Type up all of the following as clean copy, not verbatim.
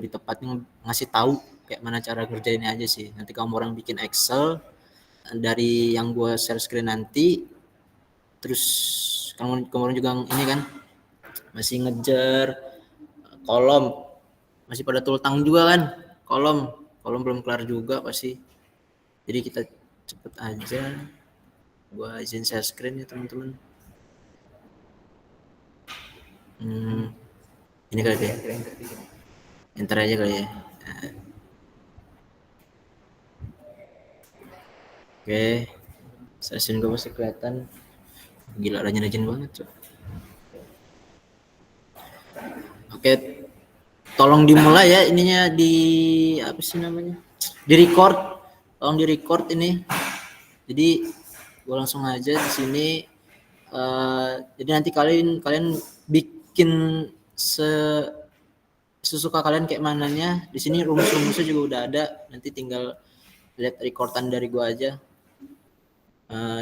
lebih tepatnya ngasih tahu kayak mana cara kerjainnya aja sih. Nanti kamu orang bikin Excel dari yang gue share screen nanti, terus kamu juga ini kan masih ngejar kolom, masih pada tultang juga kan, kolom belum kelar juga pasti. Jadi kita cepet aja. Gue izin share screen ya teman-teman. Ini kali ya, enter aja kali ya. Oke, stasiun gue masih kelihatan. Gila, rajin-rajin banget coba. Oke, tolong dimulai ya ininya, di apa sih namanya, di record, tolong di record ini. Jadi gue langsung aja di sini. Jadi nanti kalian bikin sesuka kalian kayak mananya. Di sini rumus-rumusnya juga udah ada, nanti tinggal lihat recordan dari gue aja.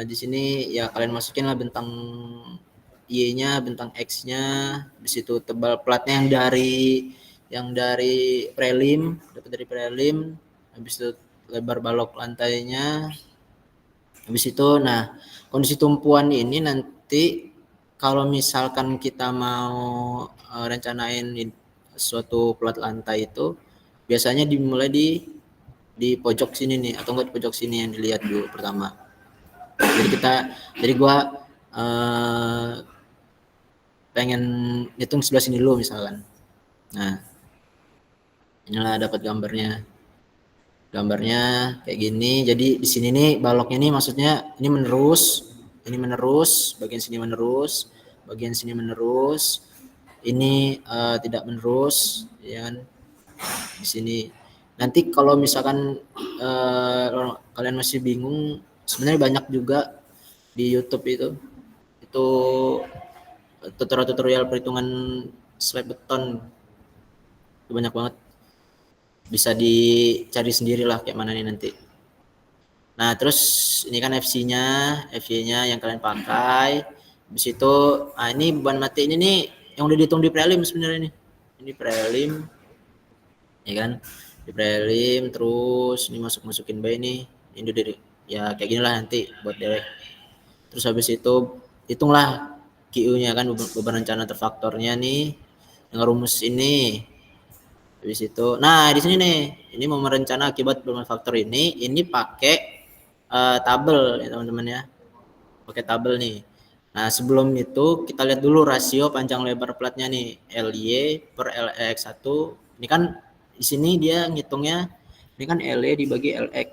Di sini ya kalian masukin lah bentang Y-nya, bentang X-nya, habis itu tebal platnya yang dari prelim, dapat dari prelim, habis itu lebar balok lantainya. Habis itu nah, kondisi tumpuan ini nanti kalau misalkan kita mau rencanain suatu plat lantai itu biasanya dimulai di pojok sini nih, atau enggak di pojok sini yang dilihat dulu pertama. Jadi gua pengen hitung sebelah sini dulu misalkan. Nah, inilah dapat gambarnya kayak gini. Jadi di sini nih baloknya nih, maksudnya ini menerus, bagian sini menerus, bagian sini menerus, ini tidak menerus, ya kan? Di sini. Nanti kalau misalkan kalian masih bingung, sebenarnya banyak juga di YouTube itu tutorial perhitungan slab beton, itu banyak banget, bisa dicari sendiri lah kayak mana nih nanti. Nah terus ini kan FC-nya yang kalian pakai. Habis itu ini beban mati ini nih yang udah dihitung di prelim sebenarnya nih. Ini prelim, ya kan, di prelim. Terus ini masukin bayi nih, ini dari ya kayak gini lah nanti buat direct. Terus habis itu hitunglah QU-nya kan, beban rencana terfaktornya nih dengan rumus ini. Habis itu, nah di sini nih, ini mau merencana akibat beban faktor ini pakai tabel ya teman-teman ya, pakai tabel nih. Nah sebelum itu kita lihat dulu rasio panjang lebar platnya nih, LY per LX1. Ini kan di sini dia ngitungnya, ini kan LY dibagi LX.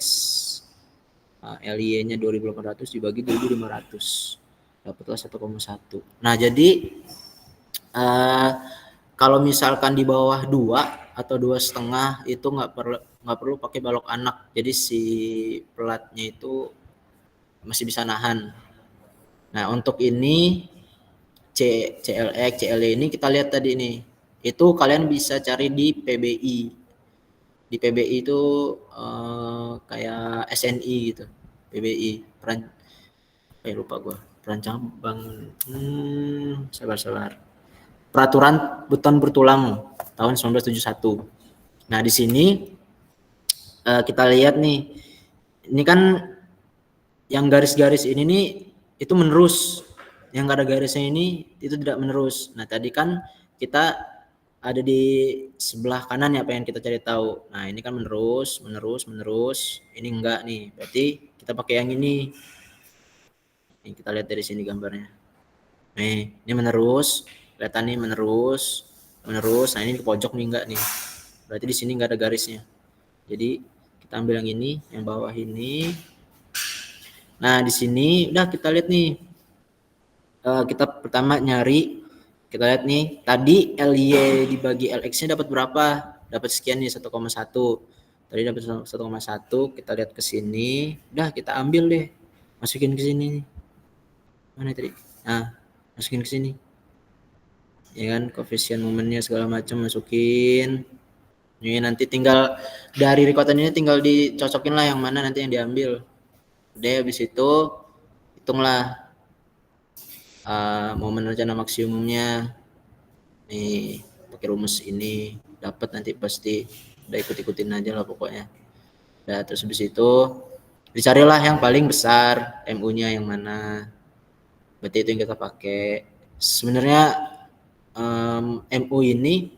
LY-nya 2800 dibagi 2500, dapatlah 1,1. Nah jadi kalau misalkan di bawah 2 atau 2,5 itu nggak perlu pakai balok anak, jadi si pelatnya itu masih bisa nahan. Nah untuk ini CLX, CLE ini kita lihat tadi nih, itu kalian bisa cari di PBI. Di PBI itu kayak SNI gitu, PBI lupa gue, perancang bangun, sabar peraturan beton bertulang tahun 1971. Nah di sini kita lihat nih, ini kan yang garis-garis ini nih itu menerus, yang gak ada garisnya ini itu tidak menerus. Nah tadi kan kita ada di sebelah kanan ya, pengen kita cari tahu. Nah ini kan menerus, ini enggak nih, berarti kita pakai yang ini. Nih, kita lihat dari sini gambarnya. Nih, ini menerus, kelihatan nih menerus. Nah ini di pojok nih enggak nih, berarti di sini enggak ada garisnya. Jadi kita ambil yang ini, yang bawah ini. Nah di sini udah kita lihat nih, kita pertama nyari, kita lihat nih tadi LY dibagi LX-nya dapat berapa? Dapat sekian nih, 1,1. Tadi dapat 1,1, kita lihat ke sini, udah kita ambil deh, masukin ke sini. Mana tadi? Nah, masukin ke sini. Ya kan, koefisien momennya segala macam masukin. Ini nanti tinggal dari recordan ini tinggal dicocokin lah yang mana nanti yang diambil. Udah habis itu hitunglah momen rencana maksimumnya. Nih, pakai rumus ini. dapat nanti pasti. Udah ikut-ikutin aja lah pokoknya. Nah, terus habis itu dicarilah yang paling besar, MU-nya yang mana. Berarti itu yang kita pakai. Sebenarnya MU ini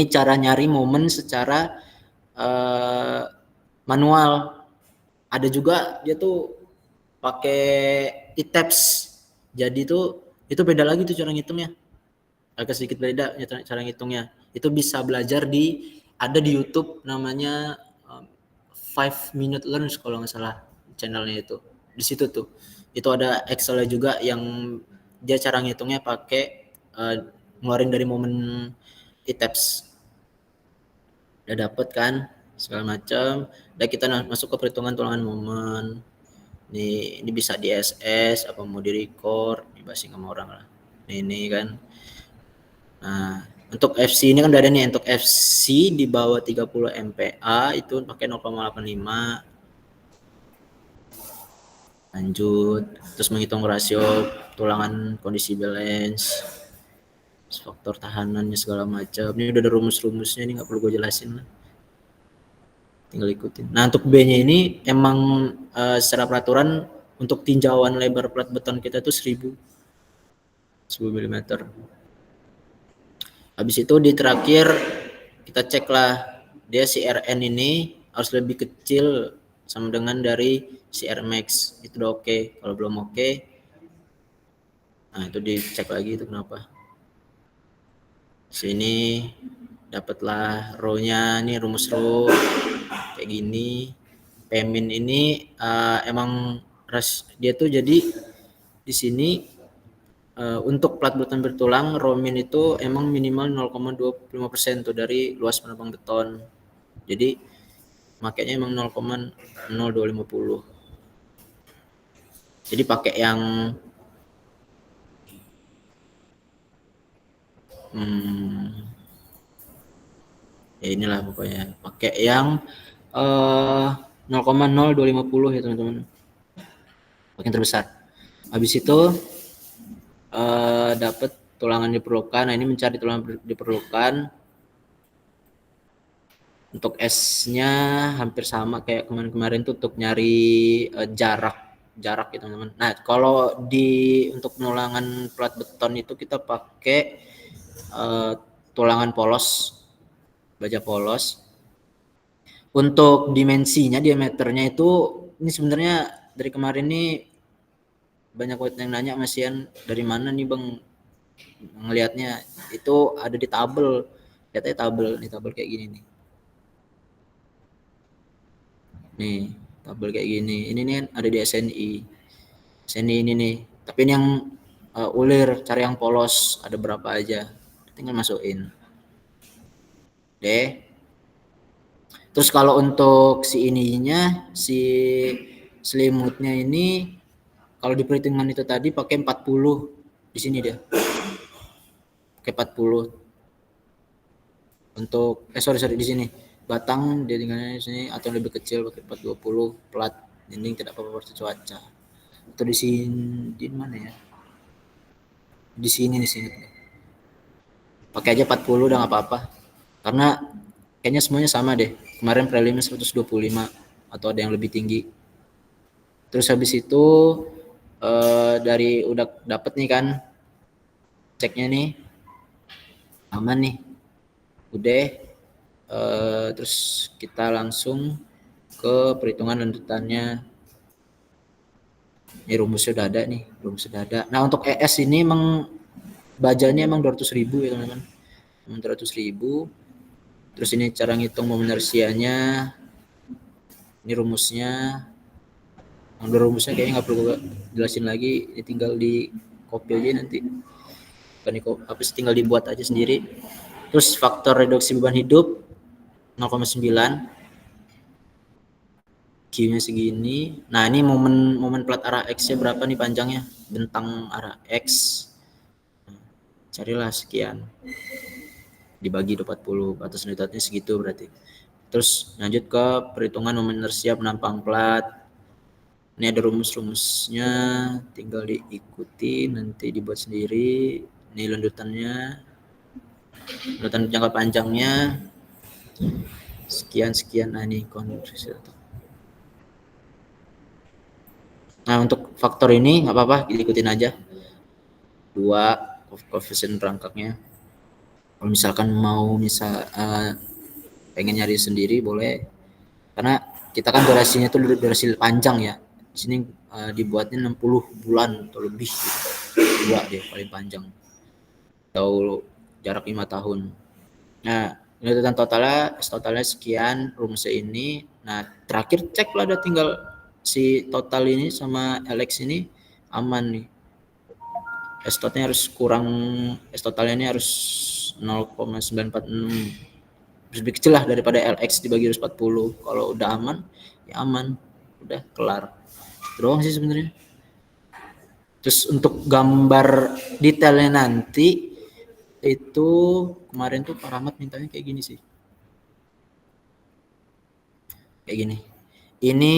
cara nyari momen secara manual. Ada juga dia tuh pakai e-tabs. Jadi tuh itu beda lagi tuh cara ngitungnya. Agak sedikit beda cara ngitungnya. Itu bisa belajar ada di YouTube namanya 5 Minute Learns kalau nggak salah channelnya itu. Di situ tuh. Itu ada Excel juga yang dia cara ngitungnya pakai ngeluarin dari momen e-tabs. Udah dapet kan segala macam. Udah kita masuk ke perhitungan tulangan momen. Ini bisa di SS apa mau di record, dibahas sama orang lah. Ini kan. Nah, untuk FC ini kan udah ada nih, untuk FC di bawah 30 MPa itu pakai 0,85. Lanjut, terus menghitung rasio tulangan kondisi balance, faktor tahanannya segala macam. Ini udah ada rumus-rumusnya, ini nggak perlu gue jelasin lah. Tinggal ikutin. Nah, untuk B-nya ini emang secara peraturan untuk tinjauan lebar plat beton kita itu 1000 mm. Habis itu di terakhir kita cek lah dia si RN ini harus lebih kecil sama dengan dari si Rmax. Itu udah oke. Kalau belum oke, nah itu dicek lagi itu kenapa. Sini dapatlah row-nya, nih rumus row kayak gini. Pemin ini emang dia tuh jadi di sini untuk plat beton bertulang romin itu emang minimal 0,25% tuh dari luas penambang beton. Jadi makanya emang 0,0250. Jadi pakai yang ya inilah pokoknya pakai yang 0,0250 ya teman-teman. Pakai yang terbesar. Habis itu dapat tulangan diperlukan. Nah, ini mencari tulangan diperlukan. Untuk S-nya hampir sama kayak kemarin-kemarin tuh untuk nyari jarak ya teman-teman. Nah, kalau untuk tulangan plat beton itu kita pakai tulangan polos, baja polos. Untuk dimensinya, diameternya itu ini sebenarnya dari kemarin nih banyak yang nanya Mas Ian, dari mana nih Bang ngelihatnya? Itu ada di tabel. Katanya tabel kayak gini nih. Nih, tabel kayak gini. Ini nih ada di SNI. SNI ini nih. Tapi ini yang ulir, cari yang polos, ada berapa aja. Tinggal masukin. Deh. Terus kalau untuk si ininya, si selimutnya ini kalau di perhitungan itu tadi pakai 40 di sini dia. Pakai 40. Untuk sorry di sini. Batang dia tinggalnya di sini atau lebih kecil pakai 420 plat dinding tidak apa-apa cuaca. Atau di sini di mana ya? Di sini. Pakai aja 40 udah nggak apa-apa. Karena kayaknya semuanya sama deh. Kemarin prelimnya 125 atau ada yang lebih tinggi. Terus habis itu dari udah dapet nih kan ceknya nih aman nih. Udah terus kita langsung ke perhitungan lanjutannya. Ini rumusnya udah ada nih, Nah, untuk ES ini emang bajanya emang 200.000 ya teman-teman. 200.000. Terus ini cara ngitung momen inersianya. Ini rumusnya. Yang rumusnya kayaknya nggak perlu jelasin lagi. Ini tinggal di copy aja nanti. Tinggal dibuat aja sendiri. Terus faktor reduksi beban hidup 0,9. Q-nya segini. Nah, ini momen plat arah X-nya berapa nih panjangnya? Bentang arah X. Carilah sekian. Dibagi 40, batas unitatnya segitu berarti. Terus lanjut ke perhitungan momen inersia penampang plat. Ini ada rumus-rumusnya, tinggal diikuti, nanti dibuat sendiri. Ini lanjutannya. Pendapatan jangka panjangnya sekian, nah ini konversi. Nah untuk faktor ini nggak apa-apa, ikutin aja 2 koefisien perangkaknya. Kalau misalkan mau pengen nyari sendiri boleh, karena kita kan durasinya itu durasi panjang ya. Di sini dibuatnya 60 bulan atau lebih gitu. 2 deh paling panjang. Atau jarak 5 tahun. Nah, nilai totalnya sekian, rumusnya ini. Nah, terakhir cek lah, ada tinggal si total ini sama LX ini aman nih. S totalnya ini harus 0,946. Lebih kecil lah daripada LX dibagi 140. Kalau udah aman, ya aman. Udah kelar. Doang sih sebenarnya. Terus untuk gambar detailnya nanti itu kemarin tuh Pak Rahmat mintanya kayak gini sih. Kayak gini. Ini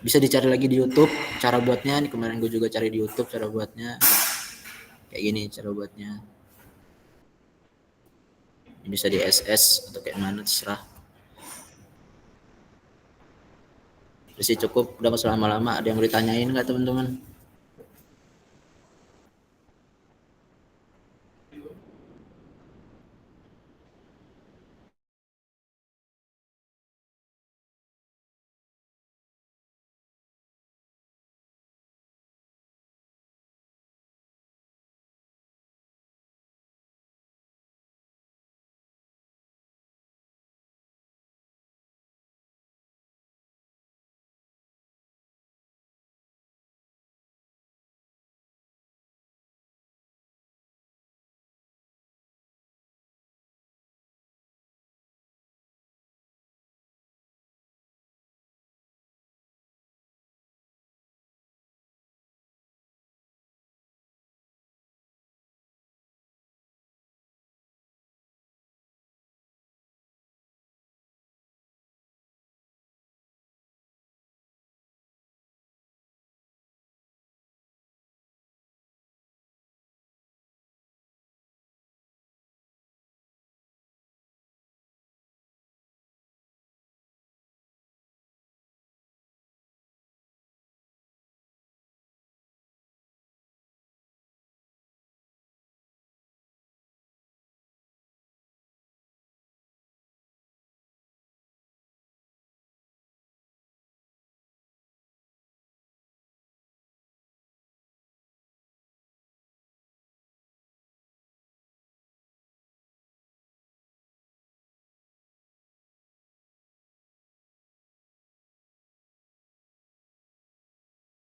bisa dicari lagi di YouTube cara buatnya. Ini kemarin gue juga cari di YouTube cara buatnya. Kayak gini cara buatnya. Ini bisa di SS atau kayak mana terserah. Terus sih cukup, udah gak lama-lama. Ada yang mau ditanyain nggak teman-teman?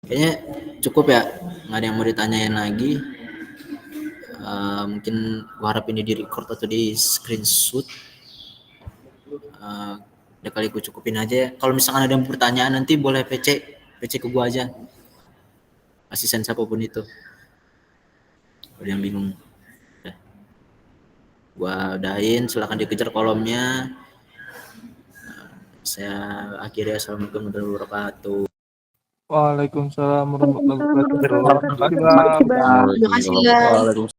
Kayaknya cukup ya, nggak ada yang mau ditanyain lagi. Mungkin gua harap ini di record atau di screenshot. Udah kali gue cukupin aja ya. Kalau misalkan ada yang pertanyaan nanti boleh PC ke gua aja. Asisten siapapun itu. Ada yang bingung. Udah. Gua udahin, silakan dikejar kolomnya. Saya akhiri, assalamualaikum warahmatullahi wabarakatuh. Waalaikumsalam warahmatullahi wabarakatuh. Terima kasih, Bang. Terima kasih, Bang. Terima kasih, Bang.